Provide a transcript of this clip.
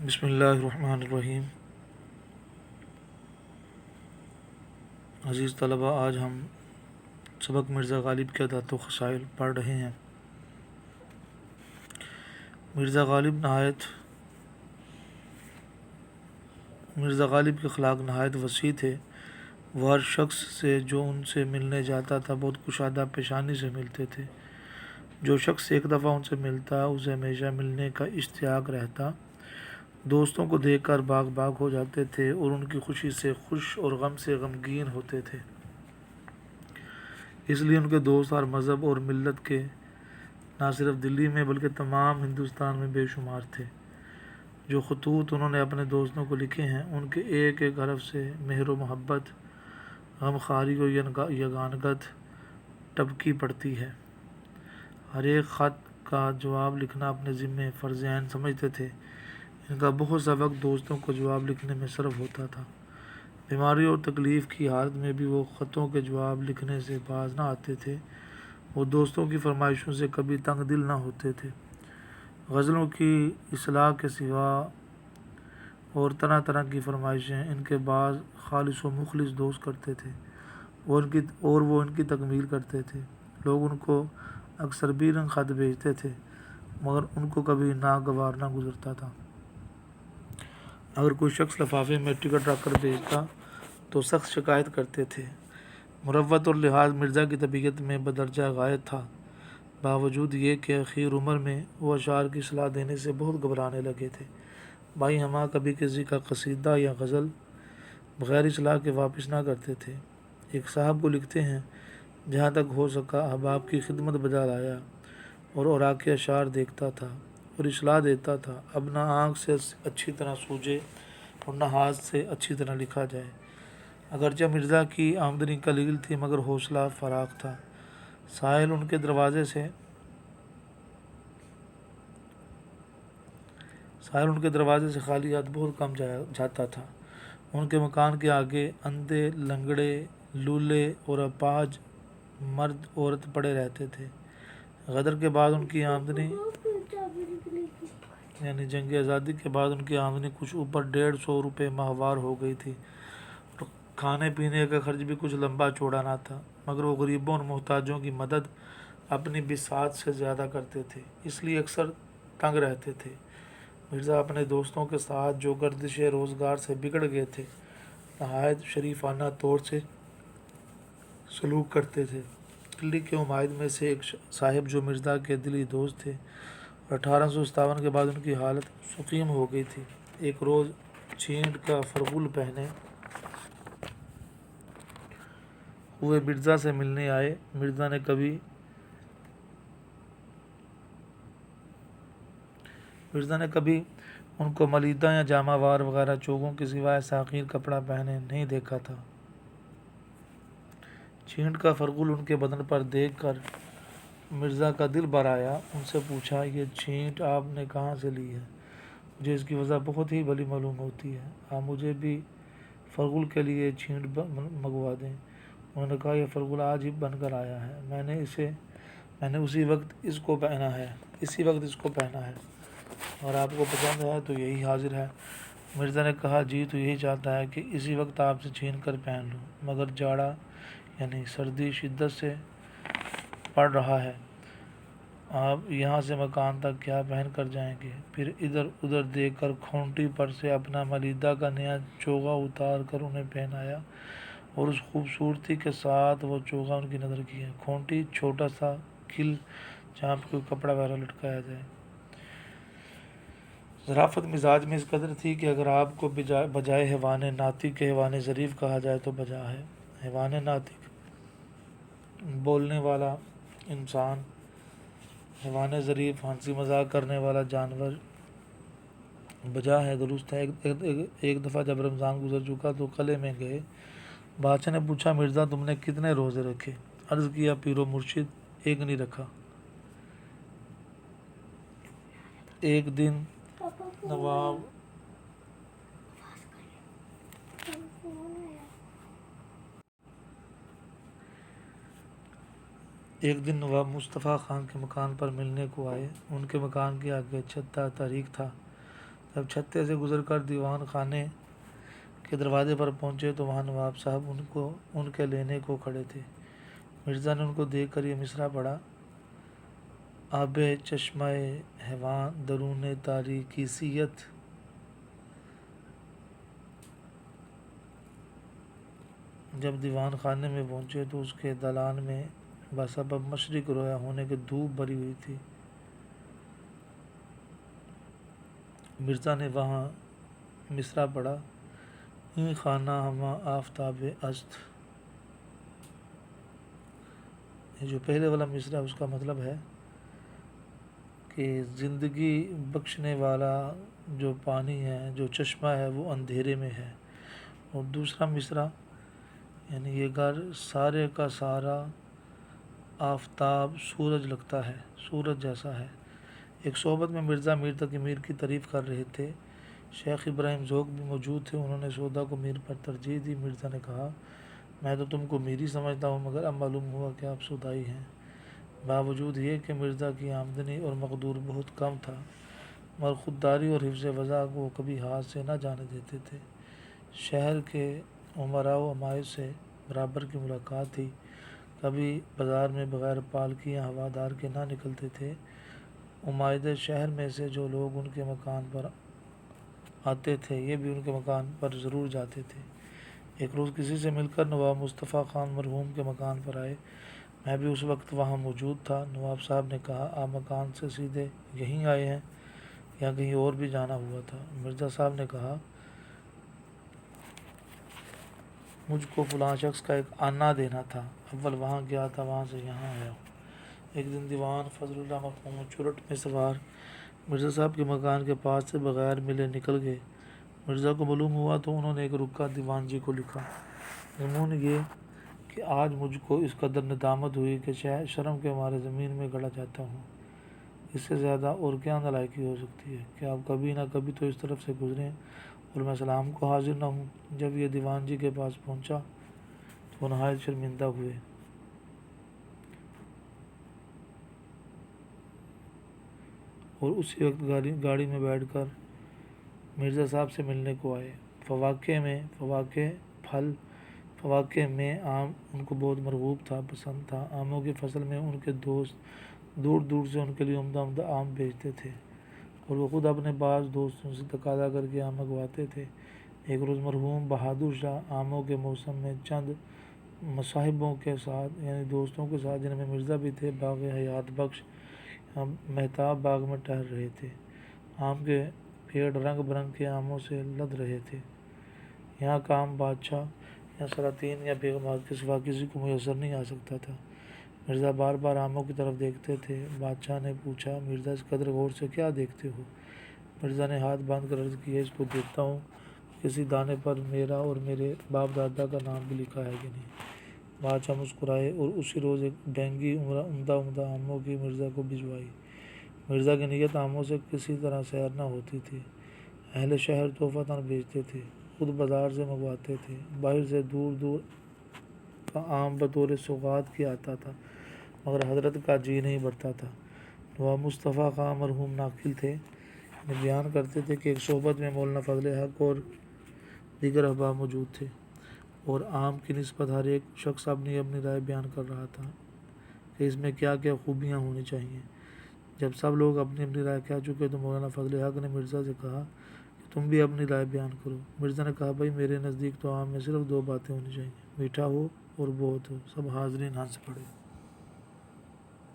بسم اللہ الرحمن الرحیم۔ عزیز طلبہ، آج ہم سبق مرزا غالب کے عادات و خصائل پڑھ رہے ہیں۔ مرزا غالب کے اخلاق نہایت وسیع تھے۔ وہ ہر شخص سے جو ان سے ملنے جاتا تھا بہت کشادہ پیشانی سے ملتے تھے۔ جو شخص ایک دفعہ ان سے ملتا اسے ہمیشہ ملنے کا اشتیاق رہتا۔ دوستوں کو دیکھ کر باغ باغ ہو جاتے تھے اور ان کی خوشی سے خوش اور غم سے غمگین ہوتے تھے۔ اس لیے ان کے دوست ہر مذہب اور ملت کے نہ صرف دلی میں بلکہ تمام ہندوستان میں بے شمار تھے۔ جو خطوط انہوں نے اپنے دوستوں کو لکھے ہیں ان کے ایک ایک حرف سے مہر و محبت، غم خواری و یگانگت ٹپکی پڑتی ہے۔ ہر ایک خط کا جواب لکھنا اپنے ذمے فرض عین سمجھتے تھے۔ ان کا بہت سا وقت دوستوں کو جواب لکھنے میں صرف ہوتا تھا۔ بیماری اور تکلیف کی حالت میں بھی وہ خطوں کے جواب لکھنے سے باز نہ آتے تھے۔ وہ دوستوں کی فرمائشوں سے کبھی تنگ دل نہ ہوتے تھے۔ غزلوں کی اصلاح کے سوا اور طرح طرح کی فرمائشیں ان کے بعض خالص و مخلص دوست کرتے تھے اور وہ ان کی تکمیل کرتے تھے۔ لوگ ان کو اکثر بھی رنگ خط بھیجتے تھے مگر ان کو کبھی ناگوار نہ گزرتا تھا۔ اگر کوئی شخص لفافے میں ٹکٹ رکھ کر بھیجتا تو سخت شکایت کرتے تھے۔ مروت اور لحاظ مرزا کی طبیعت میں بدرجہ غایت تھا۔ باوجود یہ کہ اخیر عمر میں وہ اشعار کی اصلاح دینے سے بہت گھبرانے لگے تھے۔ بھائی ہمہ کبھی کسی کا قصیدہ یا غزل بغیر اصلاح کے واپس نہ کرتے تھے۔ ایک صاحب کو لکھتے ہیں، جہاں تک ہو سکا احباب کی خدمت بجا لایا اور اوراق اشعار دیکھتا تھا اور اصلاح دیتا تھا۔ اب نہ آنکھ سے اچھی طرح سوجے اور نہ ہاتھ سے اچھی طرح لکھا جائے۔ اگرچہ مرزا کی آمدنی قلیل تھی مگر حوصلہ فراخ تھا۔ سائل ان کے دروازے سے خالی ہاتھ بہت کم جاتا تھا۔ ان کے مکان کے آگے اندھے، لنگڑے، لولے اور اپاہج مرد عورت پڑے رہتے تھے۔ غدر کے بعد ان کی آمدنی یعنی جنگ آزادی کے بعد ان کی آمدنی کچھ اوپر 150 روپے ماہوار ہو گئی تھی اور کھانے پینے کا خرچ بھی کچھ لمبا چوڑا نہ تھا، مگر وہ غریبوں اور محتاجوں کی مدد اپنی بساط سے زیادہ کرتے تھے، اس لیے اکثر تنگ رہتے تھے۔ مرزا اپنے دوستوں کے ساتھ جو گردش روزگار سے بگڑ گئے تھے نہایت شریفانہ طور سے سلوک کرتے تھے۔ دلی کے عمائد میں سے ایک صاحب جو مرزا کے دلی دوست تھے اور 1857 کے بعد ان کی حالت سقیم ہو گئی تھی، ایک روز چھینٹ کا فرغل پہنے ہوئے مرزا سے ملنے آئے۔ مرزا نے کبھی ان کو ملیدہ یا جامہ وار وغیرہ چوگوں کے سوائے ساقیر کپڑا پہنے نہیں دیکھا تھا۔ چھینٹ کا فرغل ان کے بدن پر دیکھ کر مرزا کا دل بھر آیا۔ ان سے پوچھا، یہ چھینٹ آپ نے کہاں سے لی ہے؟ مجھے اس کی وجہ بہت ہی بھلی معلوم ہوتی ہے۔ آپ مجھے بھی فرغل کے لیے چھینٹ منگوا دیں۔ انہوں نے کہا، یہ فرغل آج ہی بن کر آیا ہے، میں نے اسی وقت اس کو پہنا ہے، اور آپ کو پسند ہے تو یہی حاضر ہے۔ مرزا نے کہا، جی تو یہی چاہتا ہے کہ اسی وقت آپ سے چھین کر پہن لوں، مگر جاڑا یعنی سردی شدت سے پڑ رہا ہے، آپ یہاں سے مکان تک کیا پہن کر جائیں گے؟ پھر ادھر ادھر دیکھ کر کھونٹی پر سے اپنا ملیدہ کا نیا چوغا اتار کر انہیں پہنایا اور اس خوبصورتی کے ساتھ وہ چوغا ان کی نظر کیا۔ کھونٹی چھوٹا سا کل جہاں پہ کوئی کپڑا وغیرہ لٹکایا جائے۔ ظرافت مزاج میں اس قدر تھی کہ اگر آپ کو بجائے حیوان ناطق کے حیوان ظریف کہا جائے تو بجا ہے۔ حیوان ناطق بولنے والا انسان، حیوان ظریف ہنسی مذاق کرنے والا جانور، بجا ہے درست ہے۔ ایک دفعہ جب رمضان گزر چکا تو قلعے میں گئے۔ بادشاہ نے پوچھا، مرزا تم نے کتنے روزے رکھے؟ عرض کیا، پیر و مرشد ایک نہیں رکھا۔ ایک دن نواب مصطفیٰ خان کے مکان پر ملنے کو آئے۔ ان کے مکان کے آگے چھتا تاریک تھا۔ جب چھتے سے گزر کر دیوان خانے کے دروازے پر پہنچے تو وہاں نواب صاحب ان کے لینے کو کھڑے تھے۔ مرزا نے ان کو دیکھ کر یہ مصرع پڑھا: آب چشمہ حیوان درون تاریکیت۔ جب دیوان خانے میں پہنچے تو اس کے دالان میں بسبب مشرق رویا ہونے کے دھوپ بھری ہوئی تھی۔ مرزا نے وہاں مصرع پڑھا: این خانہ ہما آفتاب است۔ یہ جو پہلے والا مصرع اس کا مطلب ہے کہ زندگی بخشنے والا جو پانی ہے، جو چشمہ ہے، وہ اندھیرے میں ہے۔ اور دوسرا مصرع یعنی یہ گھر سارے کا سارا آفتاب سورج لگتا ہے، سورج جیسا ہے۔ ایک صحبت میں مرزا میر تقی میر کی تعریف کر رہے تھے۔ شیخ ابراہیم ذوق بھی موجود تھے۔ انہوں نے سودا کو میر پر ترجیح دی۔ مرزا نے کہا: میں تو تم کو میری سمجھتا ہوں، مگر اب معلوم ہوا کہ آپ سودائی ہیں۔ باوجود یہ کہ مرزا کی آمدنی اور مقدور بہت کم تھا، مگر خودداری اور حفظ وضع کو کبھی ہاتھ سے نہ جانے دیتے تھے۔ شہر کے امراء و عمائد سے برابر کی ملاقات تھی۔ کبھی بازار میں بغیر پالکیاں ہوادار کے نہ نکلتے تھے۔ عمائد شہر میں سے جو لوگ ان کے مکان پر آتے تھے، یہ بھی ان کے مکان پر ضرور جاتے تھے۔ ایک روز کسی سے مل کر نواب مصطفیٰ خان مرحوم کے مکان پر آئے۔ میں بھی اس وقت وہاں موجود تھا۔ نواب صاحب نے کہا: آپ مکان سے سیدھے یہیں آئے ہیں یا کہیں اور بھی جانا ہوا تھا؟ مرزا صاحب نے کہا: مجھ کو فلاں شخص کا ایک آنا دینا تھا، اول وہاں گیا تھا، وہاں سے یہاں آیا ہوں۔ ایک دن دیوان فضل اللہ مرحوم چرٹ میں سوار مرزا صاحب کے مکان کے پاس سے بغیر ملے نکل گئے۔ مرزا کو معلوم ہوا تو انہوں نے ایک رکا دیوان جی کو لکھا: مضمون یہ کہ آج مجھ کو اس قدر ندامت ہوئی کہ شرم کے مارے زمین میں گڑا جاتا ہوں۔ اس سے زیادہ اور کیا نالائقی ہو سکتی ہے کہ آپ کبھی نہ کبھی تو اس طرف سے گزریں اور میں سلام کو حاضر نہ ہوں۔ جب یہ دیوان جی کے پاس پہنچا تو وہ نہایت شرمندہ ہوئے اور اسی وقت گاڑی میں بیٹھ کر مرزا صاحب سے ملنے کو آئے۔ فواکہ میں آم ان کو بہت مرغوب تھا، پسند تھا۔ آموں کی فصل میں ان کے دوست دور دور سے ان کے لیے عمدہ عمدہ آم بھیجتے تھے اور وہ خود اپنے بعض دوستوں سے تقاضا کر کے آم منگواتے تھے۔ ایک روز مرحوم بہادر شاہ آموں کے موسم میں چند مصاحبوں کے ساتھ یعنی دوستوں کے ساتھ، جن میں مرزا بھی تھے، باغ حیات بخش مہتاب باغ میں ٹہل رہے تھے۔ آم کے پیڑ رنگ برنگ کے آموں سے لد رہے تھے۔ یہاں کا آم بادشاہ یا سلاطین یا بیگمات کے سوا کسی کو میسر نہیں آ سکتا تھا۔ مرزا بار بار آموں کی طرف دیکھتے تھے۔ بادشاہ نے پوچھا: مرزا اس قدر غور سے کیا دیکھتے ہو؟ مرزا نے ہاتھ باندھ کر عرض کی: اس کو دیکھتا ہوں کسی دانے پر میرا اور میرے باپ دادا کا نام بھی لکھا ہے کہ نہیں۔ بادشاہ مسکرائے اور اسی روز ایک ڈینگی عمدہ عمدہ آموں کی مرزا کو بھجوائی۔ مرزا کی نیت آموں سے کسی طرح سیر نہ ہوتی تھی۔ اہل شہر تحفۃً بھیجتے تھے، خود بازار سے منگواتے تھے۔ باہر سے دور دور کا آم بطور سوغات کی آتا تھا، مگر حضرت کا جی نہیں بھرتا تھا۔ نواب مصطفیٰ خان مرحوم ناقل تھے، بیان کرتے تھے کہ ایک صحبت میں مولانا فضل حق اور دیگر احباب موجود تھے اور آم کی نسبت ہر ایک شخص اپنی اپنی رائے بیان کر رہا تھا کہ اس میں کیا کیا خوبیاں ہونی چاہیے۔ جب سب لوگ اپنی اپنی رائے کہہ چکے تو مولانا فضل حق نے مرزا سے کہا کہ تم بھی اپنی رائے بیان کرو۔ مرزا نے کہا: بھائی، میرے نزدیک تو آم میں صرف دو باتیں ہونی چاہیے، میٹھا ہو اور بہت ہو۔ سب حاضرین ہنس پڑے۔